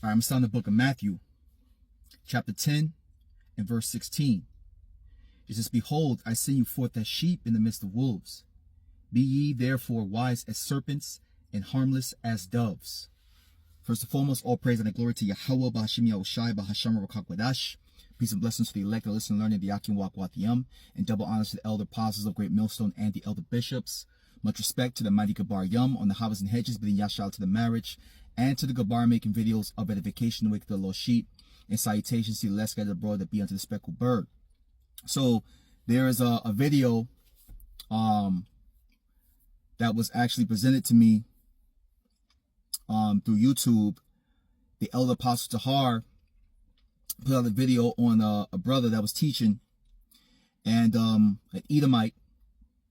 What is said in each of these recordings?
All right, I'm starting the book of Matthew, chapter 10 and verse 16. It says, "Behold, I send you forth as sheep in the midst of wolves. Be ye therefore wise as serpents and harmless as doves." First and foremost, all praise and glory to Yahweh, Bahashim Yahushai, Bahasham Rakakwedash. Peace and blessings to the elect, the listen, learning, the Yakin Wakwatiyam, and double honors to the elder apostles of Great Millstone and the elder bishops. Much respect to the mighty Gabar Yum on the Havas and Hedges, bidding Yashal to the marriage, and to the Gabar making videos of edification to wake the lost sheep, and salutations to the less scattered abroad that be unto the speckled bird. So there is a video that was actually presented to me through YouTube. The elder apostle Tahar put out a video on a brother that was teaching, and an Edomite,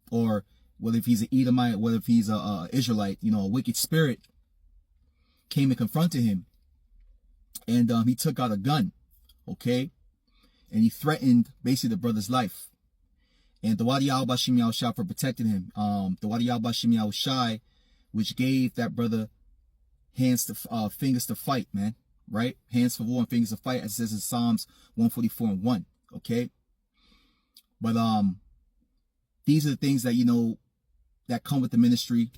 or whether if he's an Edomite, whether if he's a Israelite, a wicked spirit came and confronted him, and he took out a gun, okay, and he threatened basically the brother's life. And the Wadi al-Bashim Yahushai for protecting him. The Wadi al-Bashim Yahushai, which gave that brother hands to fingers to fight, man. Right? Hands for war and fingers to fight, as it says in Psalms 144 and 1. Okay? But these are the things that that come with the ministry,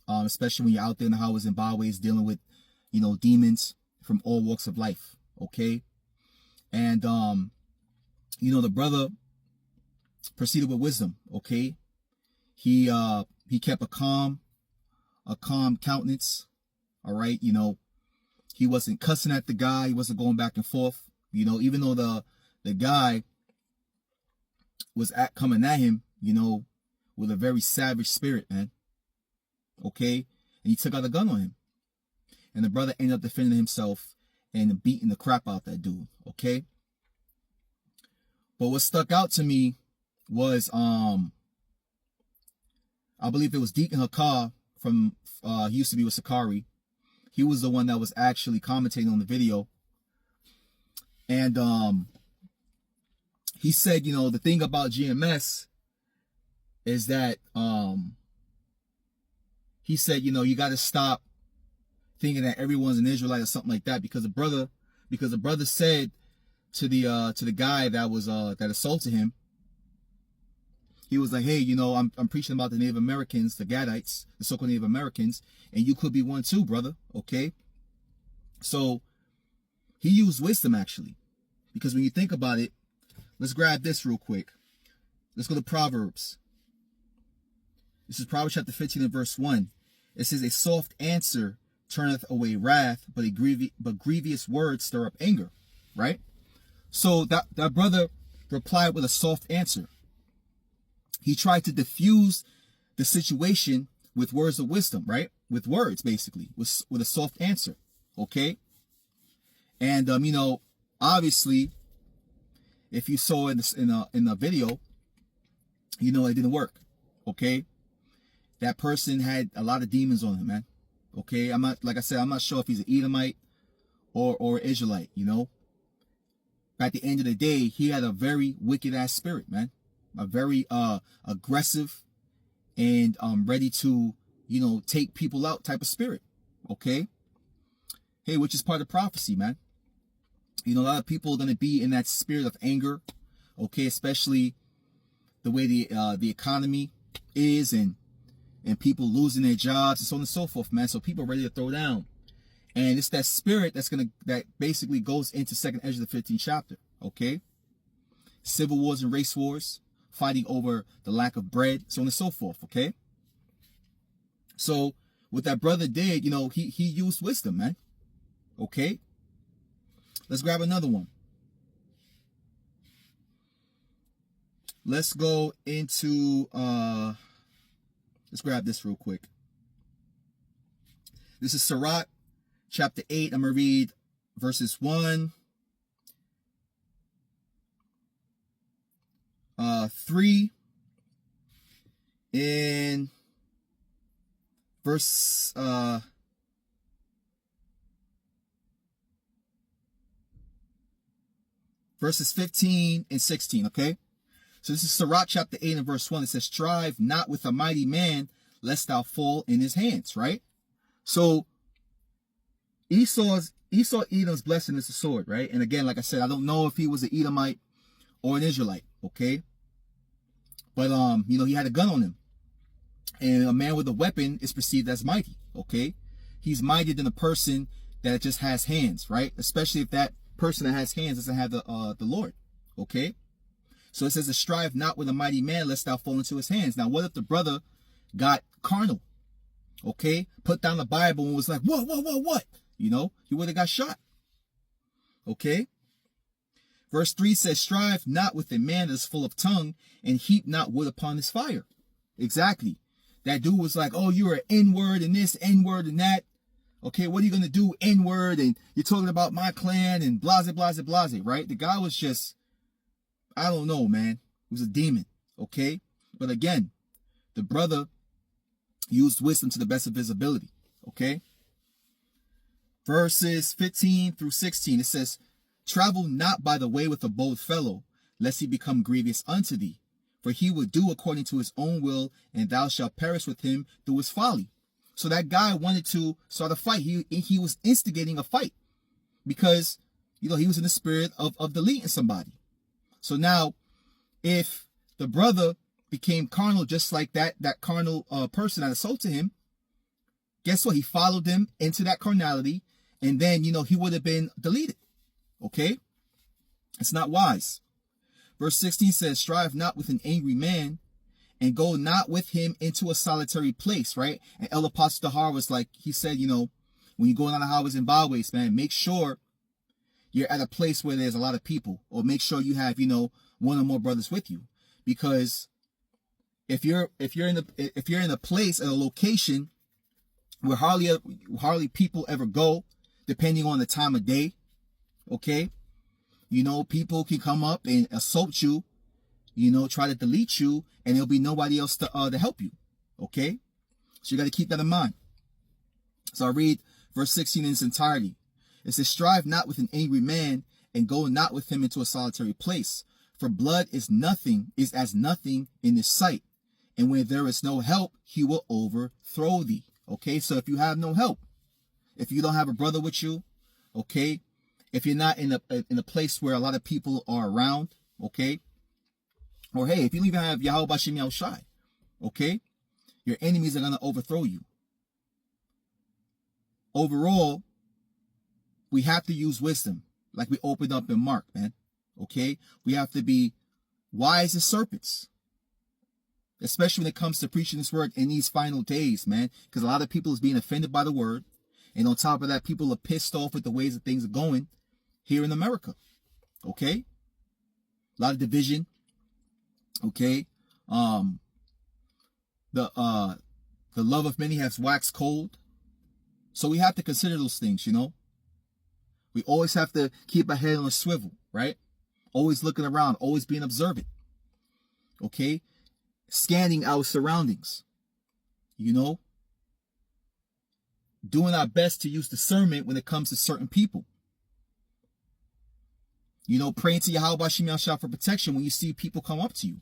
especially when you're out there in the highways and byways dealing with demons from all walks of life. Okay? And the brother proceeded with wisdom. Okay? He kept a calm countenance. All right? He wasn't cussing at the guy. He wasn't going back and forth. Even though the guy was coming at him, with a very savage spirit, man. Okay? And he took out a gun on him. And the brother ended up defending himself and beating the crap out that dude. Okay? But what stuck out to me was, I believe it was Deacon Hakar from, he used to be with Sakari. He was the one that was actually commentating on the video. And he said, the thing about GMS is that he said, you got to stop thinking that everyone's an Israelite or something like that, because the brother said to the guy that was that assaulted him, he was like, "Hey, I'm preaching about the Native Americans, the Gadites, the so-called Native Americans, and you could be one too, brother." Okay? So he used wisdom, actually, because when you think about it, let's grab this real quick. Let's go to Proverbs. This is Proverbs chapter 15 and verse 1. It says, "A soft answer turneth away wrath, but grievous words stir up anger." Right? So that brother replied with a soft answer. He tried to diffuse the situation with words of wisdom, right? With words, basically, with a soft answer, okay? And obviously, if you saw in the video, it didn't work, okay? That person had a lot of demons on him, man. Okay, I'm not sure if he's an Edomite or Israelite, At the end of the day, he had a very wicked ass spirit, man. A very aggressive and ready to take people out type of spirit. Okay? Hey, which is part of prophecy, man. A lot of people are going to be in that spirit of anger. Okay, especially the way the economy is, and people losing their jobs and so on and so forth, man. So people are ready to throw down. And it's that spirit that basically goes into 2nd Ezra, the 15th chapter. Okay? Civil wars and race wars, fighting over the lack of bread, so on and so forth, okay? So what that brother did, he used wisdom, man. Okay? Let's grab another one. Let's go into, let's grab this real quick. This is Sirach, chapter 8. I'm going to read verses 1, 3, in verses 15 and 16, okay? So this is Sirach chapter 8 and verse 1. It says, "Strive not with a mighty man, lest thou fall in his hands," right? So Esau's Esau Edom's blessing is the sword, right? And again, like I said, I don't know if he was an Edomite or an Israelite, okay? But he had a gun on him. And a man with a weapon is perceived as mighty, okay? He's mightier than a person that just has hands, right? Especially if that person that has hands doesn't have the Lord, okay? So it says, strive not with a mighty man, lest thou fall into his hands. Now, what if the brother got carnal, okay? Put down the Bible and was like, what? He would have got shot, okay? Verse 3 says, strive not with a man that is full of tongue, and heap not wood upon his fire. Exactly. That dude was like, oh, you're an N-word and this, N-word and that. Okay, what are you going to do, N-word? And you're talking about my clan and blase, right? The guy was just, I don't know, man. He was a demon, okay? But again, the brother used wisdom to the best of his ability, okay? Verses 15 through 16, it says, travel not by the way with a bold fellow, lest he become grievous unto thee. For he will do according to his own will, and thou shalt perish with him through his folly. So that guy wanted to start a fight. He was instigating a fight because, he was in the spirit of deleting somebody. So now, if the brother became carnal just like that carnal person that assaulted him, guess what? He followed them into that carnality, and then, he would have been deleted. Okay? It's not wise. Verse 16 says, strive not with an angry man, and go not with him into a solitary place, right? And El Apostle Dahar was like, he said, when you go down the highways and byways, man, make sure you're at a place where there's a lot of people, or make sure you have, one or more brothers with you. Because if you're in a place, a location where hardly people ever go, depending on the time of day, okay? People can come up and assault you, try to delete you, and there'll be nobody else to help you, okay? So you got to keep that in mind. So I read verse 16 in its entirety. It says, strive not with an angry man, and go not with him into a solitary place. For blood is as nothing in his sight. And when there is no help, he will overthrow thee. Okay, so if you have no help, if you don't have a brother with you, okay, if you're not in a place where a lot of people are around, okay, or hey, if you don't even have Yahweh Bashem Yahushai, okay, your enemies are going to overthrow you. Overall, we have to use wisdom, like we opened up in Mark, man, okay? We have to be wise as serpents, especially when it comes to preaching this word in these final days, man, because a lot of people is being offended by the word, and on top of that, people are pissed off with the ways that things are going here in America, okay? A lot of division, okay? The love of many has waxed cold, so we have to consider those things, We always have to keep our head on a swivel, right? Always looking around, always being observant, okay? Scanning our surroundings, doing our best to use discernment when it comes to certain people. Praying to Yahweh Bashem Yahushua for protection when you see people come up to you,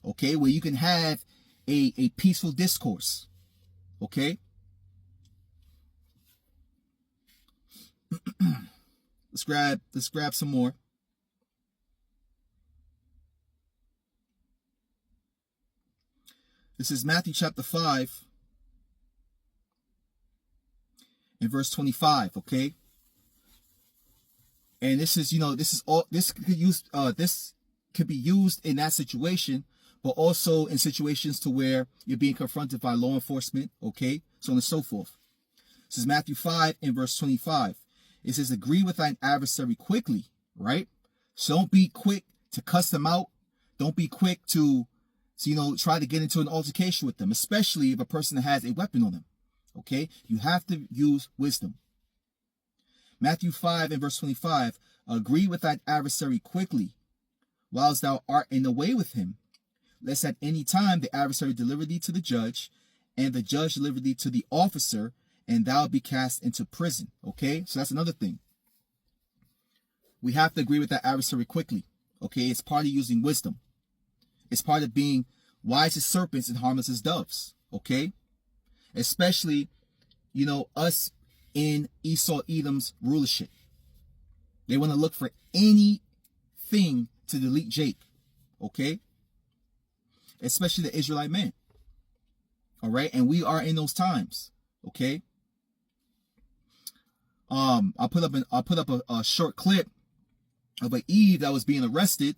okay? Where you can have a peaceful discourse, okay? Let's grab some more. This is Matthew chapter 5 and verse 25, okay? And this is, this could be used in that situation, but also in situations to where you're being confronted by law enforcement, okay? So on and so forth. This is Matthew 5 and verse 25. It says, agree with thine adversary quickly, right? So don't be quick to cuss them out. Don't be quick to try to get into an altercation with them, especially if a person has a weapon on them, okay? You have to use wisdom. Matthew 5 and verse 25, agree with thine adversary quickly, whilst thou art in the way with him, lest at any time the adversary deliver thee to the judge, and the judge deliver thee to the officer, and thou be cast into prison. Okay, so that's another thing. We have to agree with that adversary quickly. Okay, it's part of using wisdom. It's part of being wise as serpents and harmless as doves. Okay, especially, us in Esau Edom's rulership. They want to look for anything to delete Jake, okay? Especially the Israelite man. All right, and we are in those times, okay? I'll put up a short clip of an Eve that was being arrested,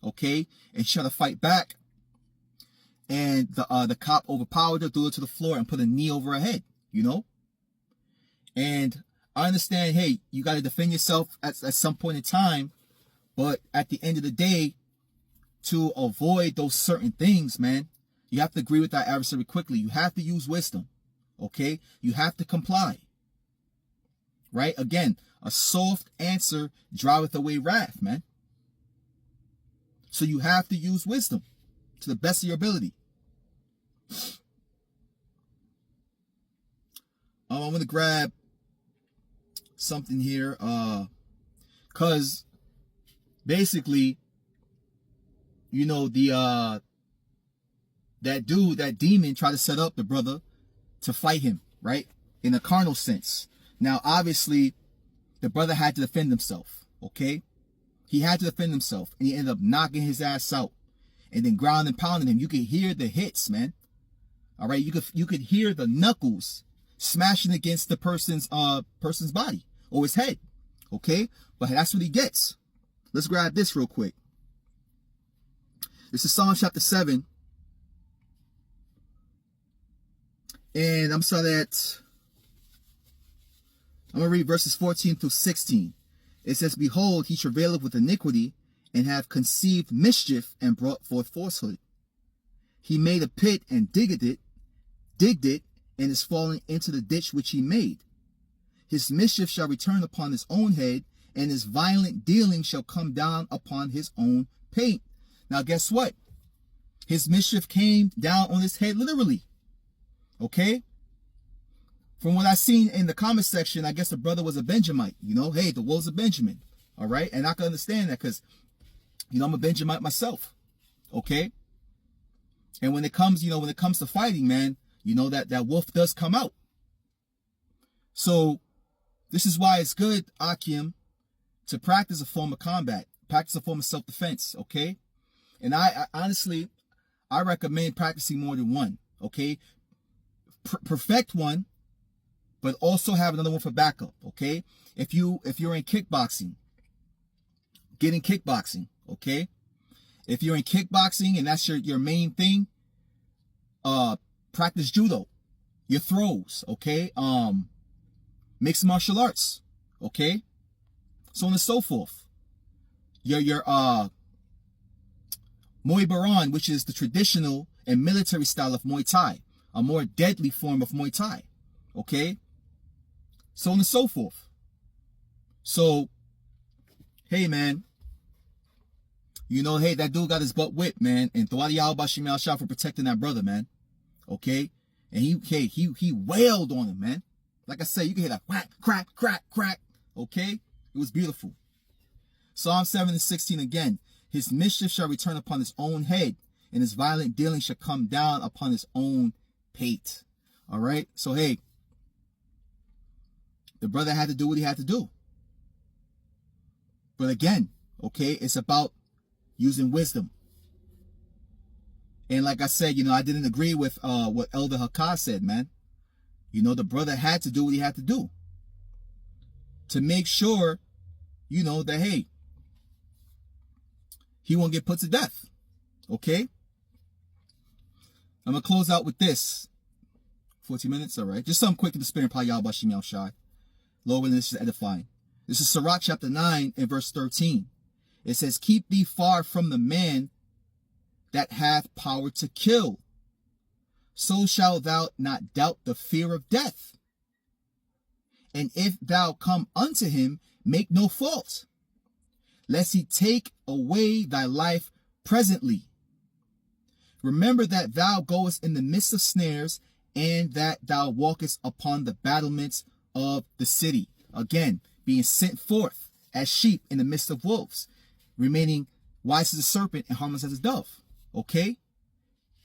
okay, and she tried to fight back, and the cop overpowered her, threw her to the floor, and put a knee over her head, you know. And I understand, hey, you got to defend yourself at some point in time, but at the end of the day, to avoid those certain things, man, you have to agree with that adversary quickly. You have to use wisdom, okay? You have to comply, right? Again, a soft answer driveth away wrath, man. So you have to use wisdom to the best of your ability. I'm going to grab something here, because basically, you know, that demon tried to set up the brother to fight him, right? In a carnal sense. Now, obviously, the brother had to defend himself, okay? He had to defend himself, and he ended up knocking his ass out and then ground and pounding him. You could hear the hits, man. All right, you could hear the knuckles smashing against the person's body or his head, okay? But that's what he gets. Let's grab this real quick. This is Psalm chapter 7. And I'm going to read verses 14 through 16. It says, Behold, he travaileth with iniquity, and hath conceived mischief, and brought forth falsehood. He made a pit, and digged it, and is fallen into the ditch which he made. His mischief shall return upon his own head, and his violent dealing shall come down upon his own pate. Now, guess what? His mischief came down on his head literally. Okay? From what I've seen in the comment section, I guess the brother was a Benjamite. You know, hey, the wolves of Benjamin. All right? And I can understand that because, you know, I'm a Benjamite myself. Okay? And when it comes to fighting, man, you know, that wolf does come out. So, this is why it's good, Akim, to practice a form of combat. Practice a form of self-defense, okay? And I honestly, I recommend practicing more than one, okay? Perfect one, but also have another one for backup, okay? If you're in kickboxing, get in kickboxing, okay? If you're in kickboxing and that's your main thing, practice judo, your throws, okay? Mixed martial arts, okay? So on and so forth. Your Muay Baran, which is the traditional and military style of Muay Thai, a more deadly form of Muay Thai, okay? So on and so forth. So, hey, man, you know, hey, that dude got his butt whipped, man, and Thwadi Al-Bashim Al-Shah for protecting that brother, man, okay? And he wailed on him, man. Like I said, you can hear that whack, crack, crack, crack, okay? It was beautiful. Psalm 7 and 16 again. His mischief shall return upon his own head, and his violent dealing shall come down upon his own pate. All right? So, hey, the brother had to do what he had to do. But again, okay, it's about using wisdom. And like I said, you know, I didn't agree with what Elder Hakah said, man. You know, the brother had to do what he had to do to make sure, you know, that, hey, he won't get put to death. Okay? I'm going to close out with this. 14 minutes, all right. Just something quick to the spirit. Bashim Al Shai. Lord willing, this is edifying. This is Sirach chapter 9 and verse 13. It says, Keep thee far from the man that hath power to kill. So shalt thou not doubt the fear of death. And if thou come unto him, make no fault, lest he take away thy life presently. Remember that thou goest in the midst of snares, and that thou walkest upon the battlements of the city. Again, being sent forth as sheep in the midst of wolves, remaining wise as a serpent and harmless as a dove. Okay?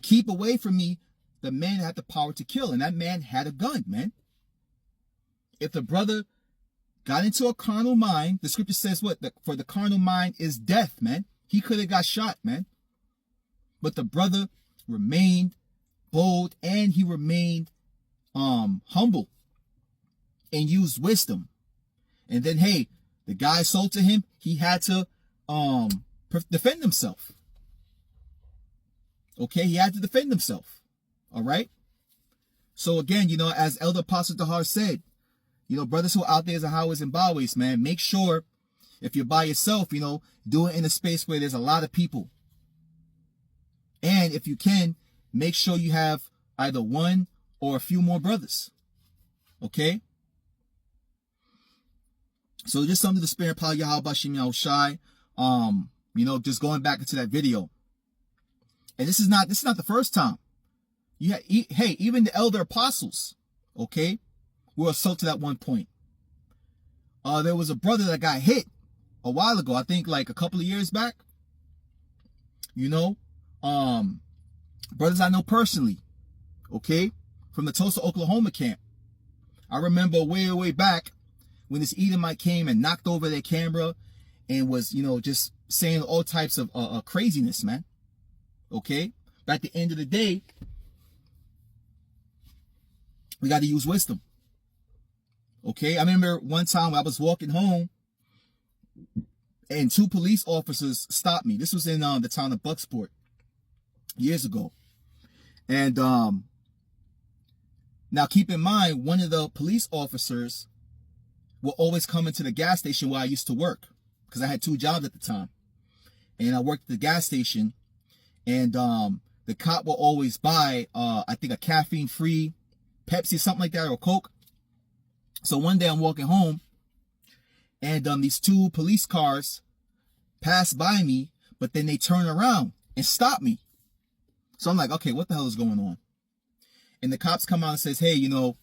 Keep away from me the man that had the power to kill, and that man had a gun, man. if the brother got into a carnal mind, the scripture says what? For the carnal mind is death, man. He could have got shot, man. But the brother remained bold and he remained humble and used wisdom. And then, hey, the guy sold to him. He had to defend himself. Okay, he had to defend himself. All right. So again, you know, as Elder Apostle Dahar said, you know, brothers who are out there as a highways and byways, man, make sure if you're by yourself, you know, do it in a space where there's a lot of people. And if you can, make sure you have either one or a few more brothers. Okay? So just under the spirit of Yahweh Bashim Yahushai, you know, just going back into that video. And this is not the first time. Hey, even the elder apostles, okay, were assaulted at one point. There was a brother that got hit a while ago, I think like a couple of years back. You know, brothers I know personally, okay, from the Tulsa, Oklahoma camp. I remember way back when this Edomite came and knocked over their camera and was, you know, just saying all types of craziness, man. Okay, but at the end of the day, we got to use wisdom. Okay, I remember one time when I was walking home and two police officers stopped me. This was in the town of Bucksport years ago. And now keep in mind, one of the police officers will always come into the gas station where I used to work, because I had two jobs at the time. And I worked at the gas station, and the cop will always buy, I think, a caffeine-free Pepsi, something like that, or Coke. So one day I'm walking home, and these two police cars pass by me, but then they turn around and stop me. So I'm like, okay, what the hell is going on? And the cops come out and says, hey, you know,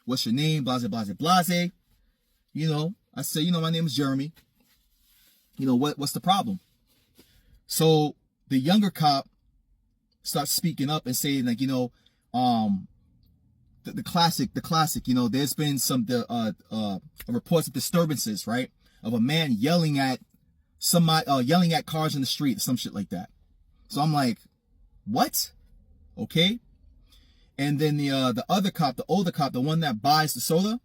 what's your name? Blase, blase, blase. You know, I say, you know, my name is Jeremy. You know, what's the problem? So the younger cop starts speaking up and saying, like, you know, the classic, you know, there's been some reports of disturbances, right? Of a man yelling at somebody, yelling at cars in the street, some shit like that. So I'm like, what? Okay. And then the other cop, the older cop, the one that buys the soda,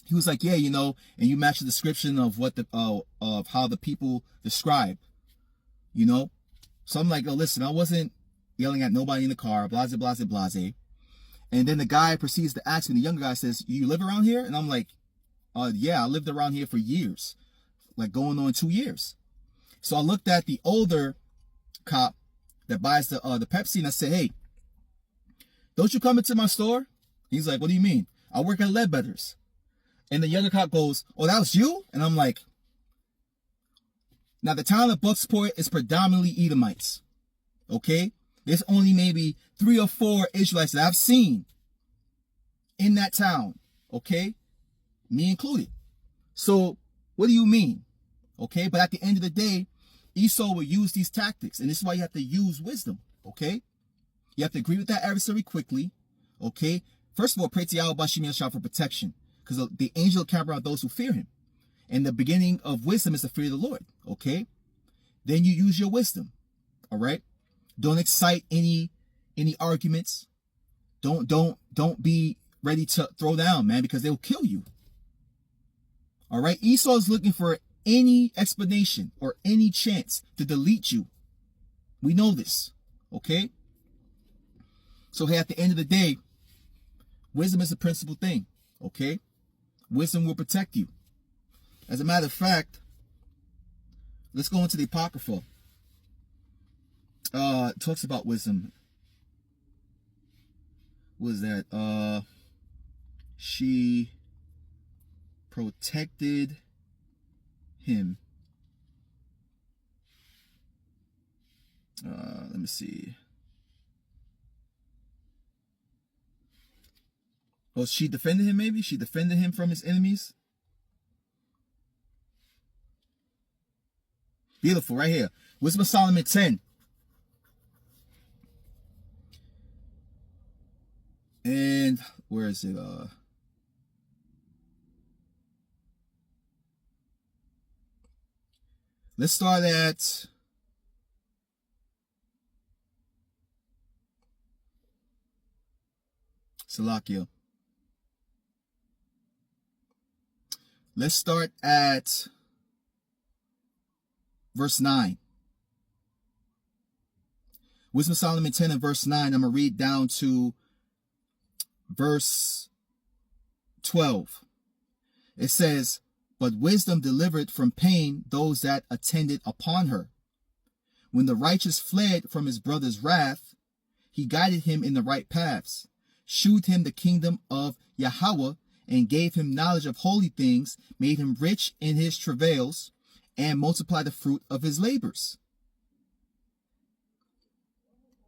he was like, yeah, you know, and you match the description of what of how the people describe, you know? So I'm like, oh, listen, I wasn't yelling at nobody in the car, blase, blase, blase. And then the guy proceeds to ask me, the younger guy says, you live around here? And I'm like, yeah, I lived around here for years, like going on 2 years. So I looked at the older cop that buys the Pepsi, and I said, hey, don't you come into my store? He's like, what do you mean? I work at Ledbetter's. And the younger cop goes, oh, that was you? And I'm like, now the town of Bucksport is predominantly Edomites. Okay? There's only maybe 3 or 4 Israelites that I've seen in that town. Okay? Me included. So, what do you mean? Okay? But at the end of the day, Esau will use these tactics. And this is why you have to use wisdom. Okay? You have to agree with that adversary quickly. Okay? First of all, pray to Yahweh Bashim Yashar for protection. Because the angel will camp around those who fear him. And the beginning of wisdom is the fear of the Lord. Okay? Then you use your wisdom. All right? Don't excite any arguments. Don't be ready to throw down, man, because they'll kill you. All right? Esau is looking for any explanation or any chance to delete you. We know this. Okay? So hey, at the end of the day, wisdom is the principal thing. Okay? Wisdom will protect you. As a matter of fact, let's go into the Apocrypha. It talks about wisdom. What is that? She protected him. Let me see. Oh, she defended him, maybe? She defended him from his enemies? Beautiful, right here. Wisdom of Solomon 10. And where is it? Let's start at Salakia. Let's start at verse 9. Wisdom of Solomon 10 and verse 9. I'm going to read down to verse 12. It says, but wisdom delivered from pain those that attended upon her. When the righteous fled from his brother's wrath, he guided him in the right paths, shewed him the kingdom of Yahweh, and gave him knowledge of holy things, made him rich in his travails, and multiplied the fruit of his labors.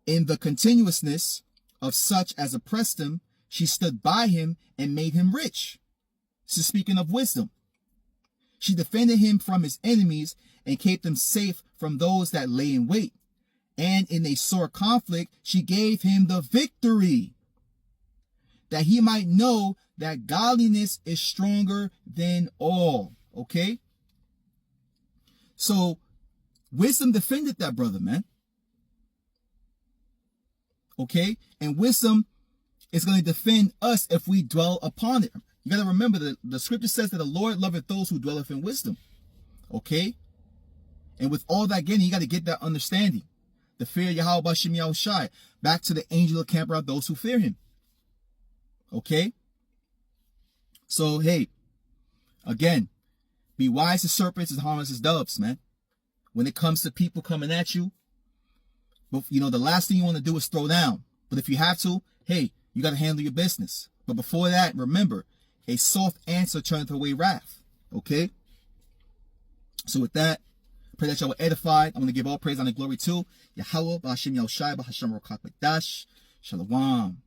In the continuousness of such as oppressed him, she stood by him and made him rich. This is speaking of wisdom. She defended him from his enemies and kept him safe from those that lay in wait. And in a sore conflict, she gave him the victory, that he might know that godliness is stronger than all. Okay? So, wisdom defended that brother, man. Okay? And wisdom is going to defend us if we dwell upon it. You got to remember that the scripture says that the Lord loveth those who dwelleth in wisdom. Okay? And with all that getting, you got to get that understanding. The fear of Yahweh B'Shem Yahushai. Back to the angel of camp around those who fear him. Okay? So, hey, again, be wise as serpents and harmless as doves, man. When it comes to people coming at you, you know, the last thing you want to do is throw down. But if you have to, hey, you got to handle your business. But before that, remember, a soft answer turneth away wrath. Okay? So with that, pray that y'all were edified. I'm going to give all praise and glory to Yahweh, B'Hashem Yahushai, B'Hashem Rokach B'Dash. Shalom.